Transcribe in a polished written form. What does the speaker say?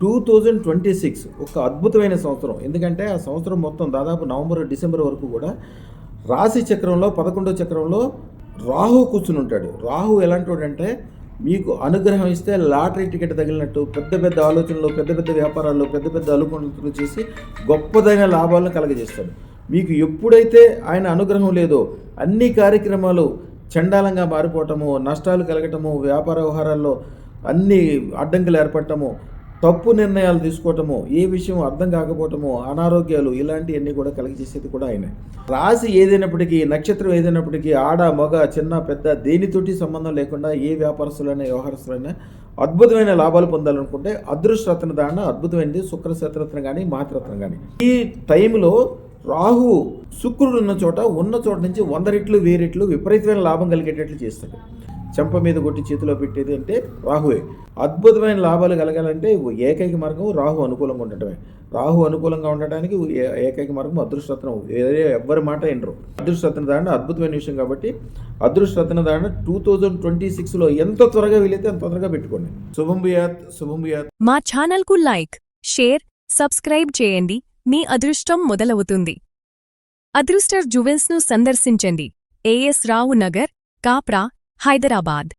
2026 ఒక అద్భుతమైన సంవత్సరం. ఎందుకంటే ఆ సంవత్సరం మొత్తం దాదాపు నవంబర్, డిసెంబర్ వరకు కూడా రాశి చక్రంలో 11వ చక్రంలో రాహు కూర్చుని ఉంటాడు. రాహు ఎలాంటివాడంటే మీకు అనుగ్రహం ఇస్తే లాటరీ టికెట్ తగిలినట్టు పెద్ద పెద్ద ఆలోచనలు, పెద్ద పెద్ద వ్యాపారాల్లో పెద్ద పెద్ద అనుకూలతలు చేసి గొప్పదైన లాభాలను కలగజేస్తాడు. మీకు ఎప్పుడైతే ఆయన అనుగ్రహం లేదో అన్ని కార్యక్రమాలు చండాలంగా మారిపోవటము, నష్టాలు కలగటము, వ్యాపార వ్యవహారాల్లో అన్ని అడ్డంకులు ఏర్పడటము, తప్పు నిర్ణయాలు తీసుకోవటము, ఏ విషయం అర్థం కాకపోవటము, అనారోగ్యాలు ఇలాంటివన్నీ కూడా కలిగజేసేది కూడా ఆయనే. రాశి ఏదైనప్పటికీ, నక్షత్రం ఏదైనప్పటికీ, ఆడ మగ చిన్న పెద్ద దేనితోటి సంబంధం లేకుండా ఏ వ్యాపారస్తులైనా వ్యవహారస్తులైనా అద్భుతమైన లాభాలు పొందాలనుకుంటే అదృష్టరత్న దాన అద్భుతమైనది శుక్రశతరత్న కానీ మహారత్నం కానీ. ఈ టైంలో రాహు శుక్రుడు ఉన్న చోట నుంచి 100 రెట్లు 1000 రెట్లు విపరీతమైన లాభం కలిగేటట్లు చేస్తాడు. చెంప మీద కొట్టి చేతిలో పెట్టేది అంటే రాహువే. అద్భుతమైన లాభాలు కలగాలంటే ఏకైక మార్గం రాహు అనుకూలంగా ఉండటమే. రాహు అనుకూలంగా ఉండటానికి ఏకైక మార్గం అదృష్టరత్నం. వేరే ఎవ్వరి మాట వినరు. అదృష్టరత్న దాండ అద్భుతమైన విషయం కాబట్టి అదృష్టరత్న దాండ 2026లో ఎంత త్వరగా వీలైతే అంత తొందరగా పెట్టుకోండి. శుభం భూయాత్, శుభం భూయాత్. మా ఛానల్కు లైక్, షేర్, సబ్స్క్రైబ్ చేయండి. మీ అదృష్టం మొదలవుతుంది. అదృష్ట జ్యువెల్స్ను సందర్శించండి. ఏఎస్ రావు నగర్, కాప్రా, హైదరాబాద్.